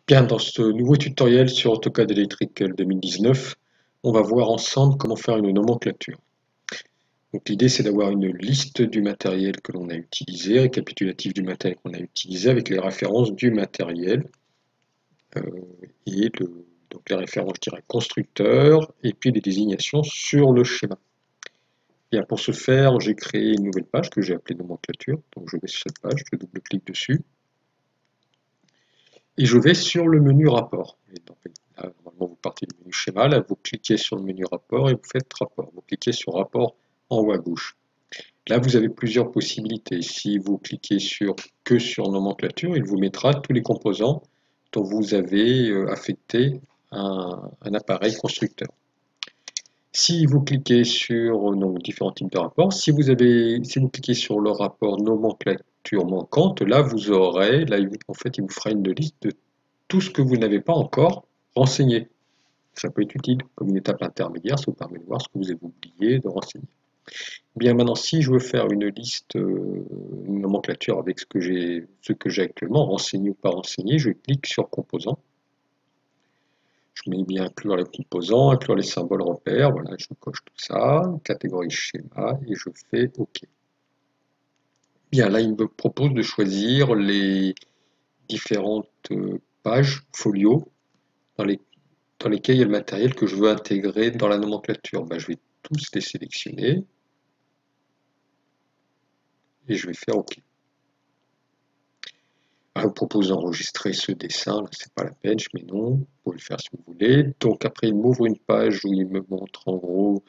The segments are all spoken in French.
Bien, dans ce nouveau tutoriel sur AutoCAD Electrical 2019, on va voir ensemble comment faire une nomenclature. Donc l'idée c'est d'avoir une liste du matériel que l'on a utilisé, récapitulatif du matériel qu'on a utilisé avec les références du matériel euh, et donc les références, je dirais, constructeurs et puis les désignations sur le schéma. Bien, pour ce faire, j'ai créé une nouvelle page que j'ai appelée nomenclature. Donc je vais sur cette page, je double-clique dessus. Et je vais sur le menu rapport. Et donc, là, normalement, vous partez du menu schéma, là, vous cliquez sur le menu rapport et vous faites rapport. Vous cliquez sur rapport en haut à gauche. Là, vous avez plusieurs possibilités. Si vous cliquez que sur nomenclature, il vous mettra tous les composants dont vous avez affecté un appareil constructeur. Si vous cliquez sur donc, différents types de rapports, si vous cliquez sur le rapport nomenclature manquante, là vous aurez, en fait, il vous fera une liste de tout ce que vous n'avez pas encore renseigné. Ça peut être utile comme une étape intermédiaire, ça vous permet de voir ce que vous avez oublié de renseigner. Bien maintenant, si je veux faire une liste, une nomenclature avec ce que j'ai actuellement, renseigné ou pas renseigné, je clique sur composants. Je mets bien inclure les composants, inclure les symboles repères, voilà, je coche tout ça, catégorie schéma, et je fais OK. Bien, là, il me propose de choisir les différentes pages, folios, dans lesquels il y a le matériel que je veux intégrer dans la nomenclature. Ben, je vais tous les sélectionner et je vais faire OK. Alors, il vous propose d'enregistrer ce dessin, là, c'est pas la peine, je mets non, vous pouvez le faire si vous voulez. Donc après, il m'ouvre une page où il me montre en gros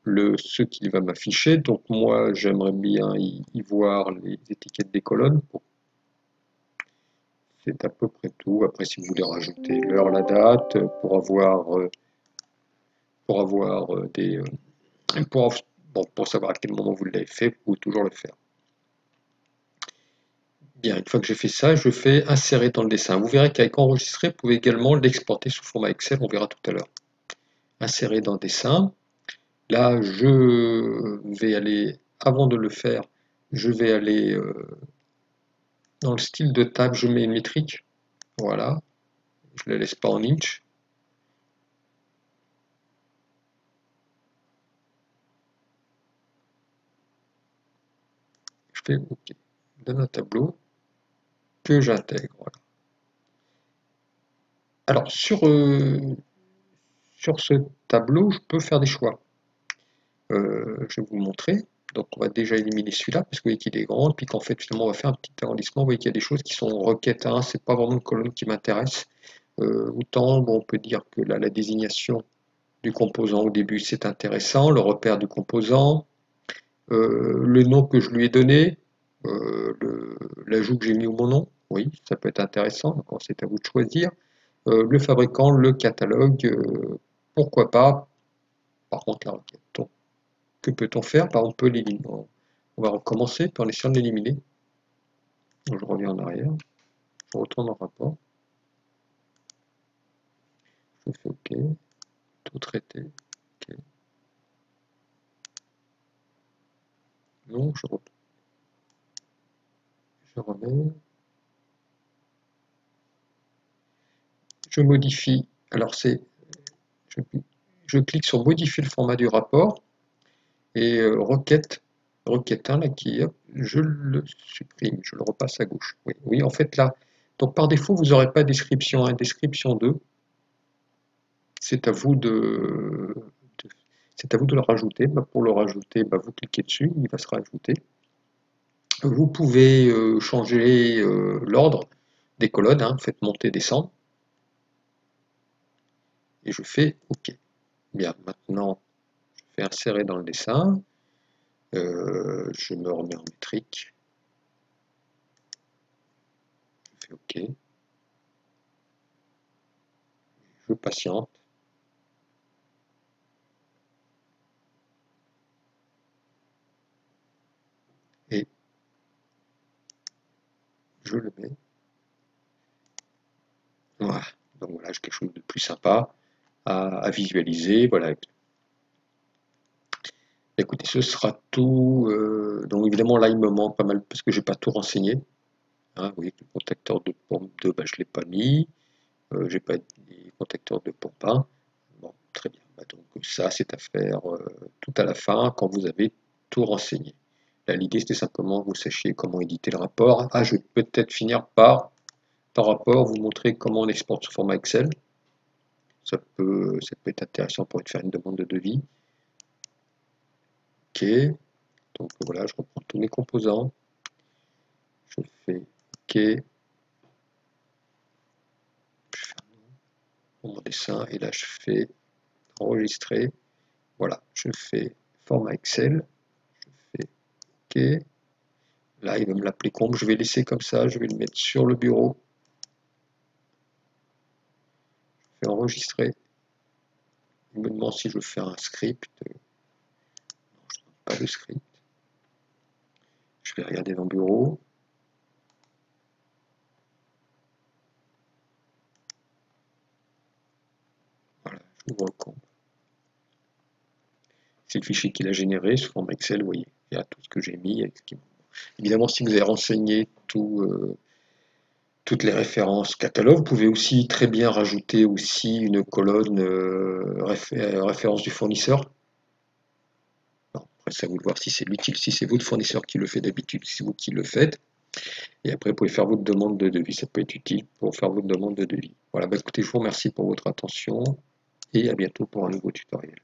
ce qu'il va m'afficher. Donc moi, j'aimerais bien y voir les étiquettes des colonnes. Bon, c'est à peu près tout. Après, si vous voulez rajouter l'heure, la date, des... pour savoir à quel moment vous l'avez fait, vous pouvez toujours le faire. Bien, une fois que j'ai fait ça, je fais insérer dans le dessin. Vous verrez qu'avec enregistrer, vous pouvez également l'exporter sous format Excel, on verra tout à l'heure. Insérer dans le dessin. Là, je vais aller, avant de le faire, je vais aller dans le style de table, je mets une métrique. Voilà, je ne la laisse pas en inch. Je fais OK. Donne un tableau que j'intègre. Voilà. Alors, sur ce tableau, je peux faire des choix. Je vais vous montrer. Donc, on va déjà éliminer celui-là, parce que vous voyez qu'il est grand, et puis qu'en fait, finalement, on va faire un petit arrondissement. Vous voyez qu'il y a des choses qui sont requêtes 1, c'est pas vraiment une colonne qui m'intéresse. Autant, bon, on peut dire que là, la désignation du composant au début, c'est intéressant, le repère du composant, le nom que je lui ai donné, l'ajout que j'ai mis au mon nom, oui, ça peut être intéressant, donc c'est à vous de choisir. Le fabricant, le catalogue, pourquoi pas, par contre la requête. Donc, que peut-on faire? On peut l'éliminer. On va recommencer en essayant de l'éliminer. Je reviens en arrière, je retourne en rapport, je fais OK, tout traité, OK. Non, je remets, je modifie. Alors je, je clique sur modifier le format du rapport et requête 1 là je le supprime, je le repasse à gauche. Oui, oui, en fait là, donc par défaut vous n'aurez pas description 1, description 2. C'est à vous c'est à vous de le rajouter. Pour le rajouter, vous cliquez dessus, il va se rajouter. Vous pouvez changer l'ordre des colonnes, hein, faites monter, descendre, et je fais OK. Bien, maintenant, je fais insérer dans le dessin, je me remets en métrique, je fais OK, je patiente, et je le mets. Voilà, donc voilà, j'ai quelque chose de plus sympa à visualiser. Voilà. Écoutez, ce sera tout. Donc évidemment, là, il me manque pas mal parce que j'ai pas tout renseigné. Hein, vous voyez que le contacteur de pompe 2, je ne l'ai pas mis. j'ai pas des contacteurs de pompe 1. Bon, très bien. Bah, donc ça, c'est à faire tout à la fin, quand vous avez tout renseigné. Là, l'idée, c'était simplement que vous sachiez comment éditer le rapport. Ah, je vais peut-être finir par rapport, vous montrer comment on exporte sous format Excel. Ça peut être intéressant pour faire une demande de devis. OK. Donc voilà, je reprends tous mes composants. Je fais OK. Je fais mon dessin et là je fais enregistrer. Voilà, je fais format Excel. Je fais OK. Là, il va me l'appeler comble. Je vais laisser comme ça. Je vais le mettre sur le bureau. Je fais enregistrer. Il me demande si je veux faire un script. Non, je ne demande pas de script. Je vais regarder dans le bureau. Voilà, j'ouvre le comble. C'est le fichier qu'il a généré sous format Excel. Vous voyez, il y a tout ce que j'ai mis. Évidemment, si vous avez renseigné toutes les références catalogue, vous pouvez aussi très bien rajouter aussi une colonne référence du fournisseur. Alors, après, c'est à vous de voir si c'est utile, si c'est votre fournisseur qui le fait d'habitude, si c'est vous qui le faites. Et après, vous pouvez faire votre demande de devis. Ça peut être utile pour faire votre demande de devis. Voilà, bah, écoutez, je vous remercie pour votre attention et à bientôt pour un nouveau tutoriel.